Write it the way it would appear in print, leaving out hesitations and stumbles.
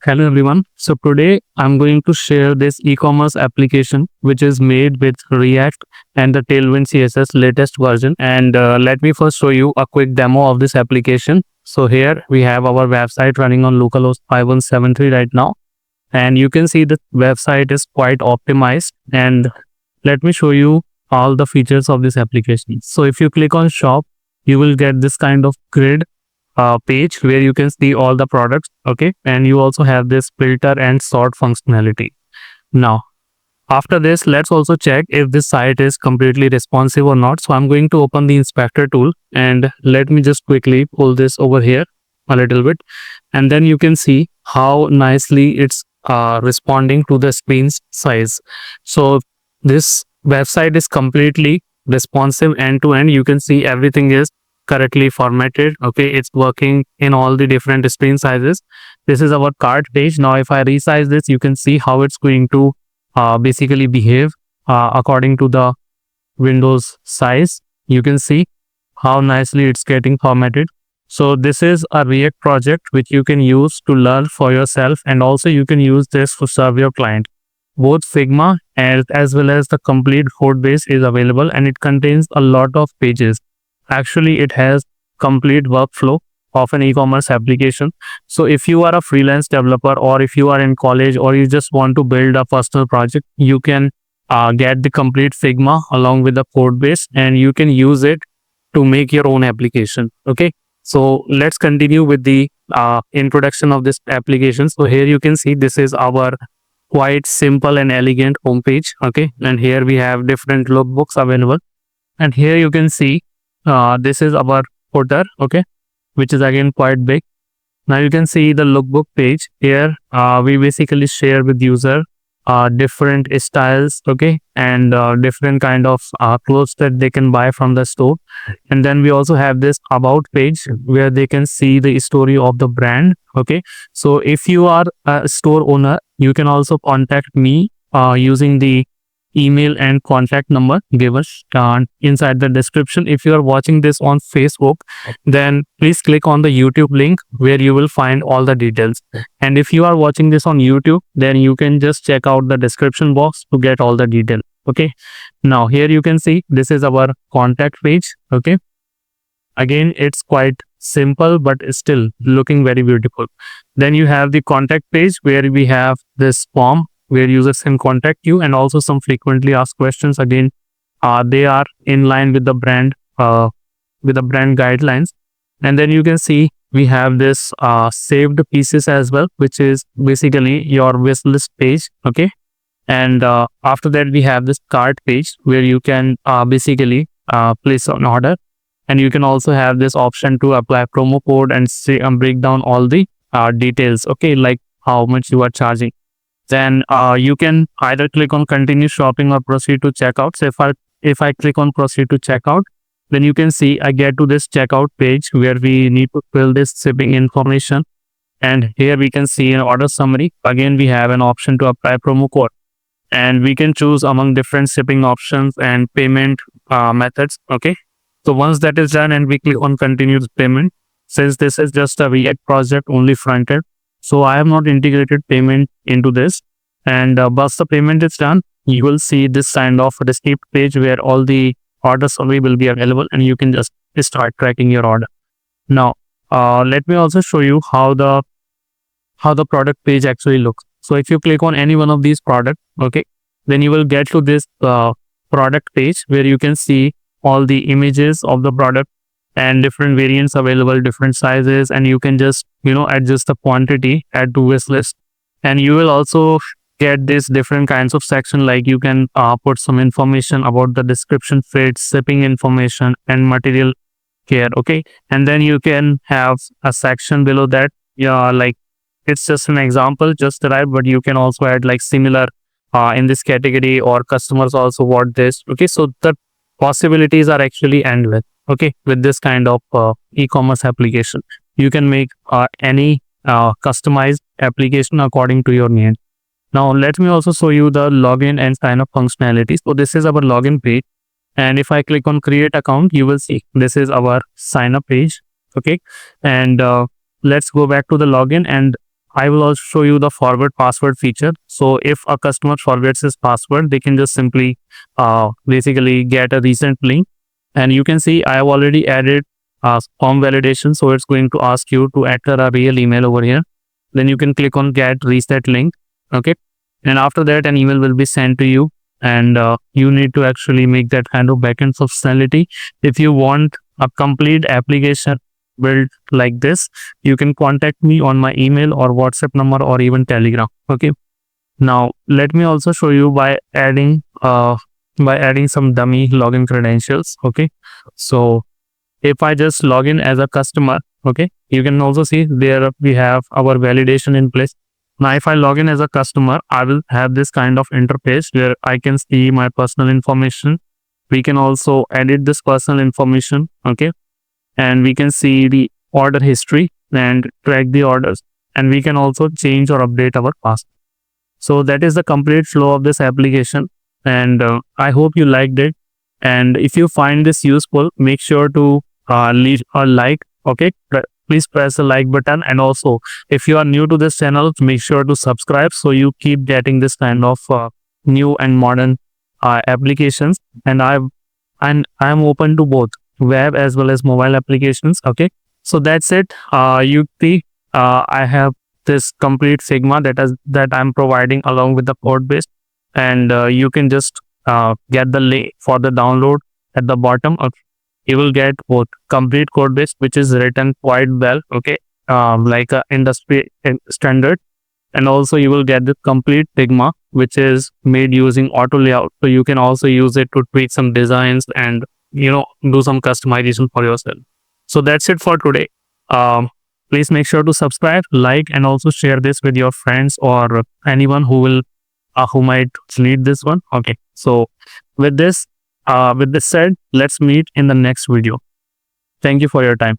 Hello everyone. So today I'm going to share this e-commerce application which is made with React and the Tailwind CSS latest version. And let me first show you a quick demo of this application. So here we have our website running on localhost 5173 right now. And you can see the website is quite optimized. And let me show you all the features of this application. So if you click on shop, you will get this kind of grid page where you can see all the products. Okay, and you also have this filter and sort functionality. Now after this, let's also check if this site is completely responsive or not. So I'm going to open the inspector tool and let me just quickly pull this over here a little bit, and then you can see how nicely it's responding to the screen's size. So this website is completely responsive end to end. You can see everything is correctly formatted. Okay, it's working in all the different screen sizes. This is our cart page. Now if I resize this, you can see how it's going to basically behave according to the Windows size. You can see how nicely it's getting formatted. So this is a React project which you can use to learn for yourself, and also you can use this to serve your client. Both Figma as well as the complete code base is available, and it contains a lot of pages. Actually, it has complete workflow of an e-commerce application. So if you are a freelance developer, or if you are in college, or you just want to build a personal project, you can get the complete Figma along with the code base, and you can use it to make your own application. Okay, so let's continue with the introduction of this application. So here you can see this is our quite simple and elegant homepage. Okay, and here we have different lookbooks available, and here you can see this is our footer, okay, which is again quite big. Now you can see the lookbook page. Here we basically share with user different styles, okay, and different kind of clothes that they can buy from the store. And then we also have this about page where they can see the story of the brand. Okay, so if you are a store owner, you can also contact me using the email and contact number given inside the description. If you are watching this on Facebook, then please click on the YouTube link where you will find all the details. And if you are watching this on YouTube, then you can just check out the description box to get all the details. Okay, now here you can see this is our contact page. Okay, again it's quite simple but still looking very beautiful. Then you have the contact page where we have this form where users can contact you, and also some frequently asked questions. Again, they are in line with the brand guidelines. And then you can see we have this saved pieces as well, which is basically your wish list page. Okay, and after that we have this cart page where you can basically place an order, and you can also have this option to apply promo code and say break down all the details. Okay, like how much you are charging. Then you can either click on continue shopping or proceed to checkout. So if I click on proceed to checkout, then you can see I get to this checkout page where we need to fill this shipping information. And here we can see an order summary. Again, we have an option to apply promo code, and we can choose among different shipping options and payment methods. Okay, so once that is done and we click on continue payment, since this is just a React project only frontend, so I have not integrated payment into this. And once the payment is done, you will see this kind of receipt page where all the order summary will be available, and you can just start tracking your order. Now, let me also show you how the product page actually looks. So if you click on any one of these products, okay, then you will get to this product page where you can see all the images of the product and different variants available, different sizes, and you can just adjust the quantity, add to wish list. And you will also get this different kinds of section, like you can put some information about the description, freight, shipping information, and material care. Okay, and then you can have a section below that, like it's just an example just arrived, but you can also add like similar in this category, or customers also want this. Okay, so the possibilities are actually endless. Okay, with this kind of e-commerce application, you can make any customized application according to your need. Now let me also show you the login and sign up functionality. So this is our login page, and if I click on create account, you will see this is our sign up page. Okay, and let's go back to the login, and I will also show you the forward password feature. So if a customer forgets his password, they can just simply basically get a recent link. And you can see I have already added form validation. So it's going to ask you to enter a real email over here. Then you can click on get reset link. Okay. And after that, an email will be sent to you. And you need to actually make that kind of backend functionality. If you want a complete application built like this, you can contact me on my email or WhatsApp number or even Telegram. Okay. Now let me also show you by adding some dummy login credentials. Okay. So if I just log in as a customer, okay, you can also see there we have our validation in place. Now if I log in as a customer, I will have this kind of interface where I can see my personal information. We can also edit this personal information. Okay. And we can see the order history and track the orders, and we can also change or update our password. So that is the complete flow of this application, and I hope you liked it. And if you find this useful, make sure to leave a like. Okay, please press the like button, and also if you are new to this channel, make sure to subscribe so you keep getting this kind of new and modern applications. And I'm open to both web as well as mobile applications. Okay, so that's it. You see, I have this complete Figma that I'm providing along with the code base, and you can just get the link for the download at the bottom. Okay. You will get both complete code base, which is written quite well. Okay, like a industry standard, and also you will get the complete Figma, which is made using auto layout. So you can also use it to tweak some designs and do some customization for yourself. So that's it for today. Please make sure to subscribe, like, and also share this with your friends or anyone who might need this one. Okay, so with this said, let's meet in the next video. Thank you for your time.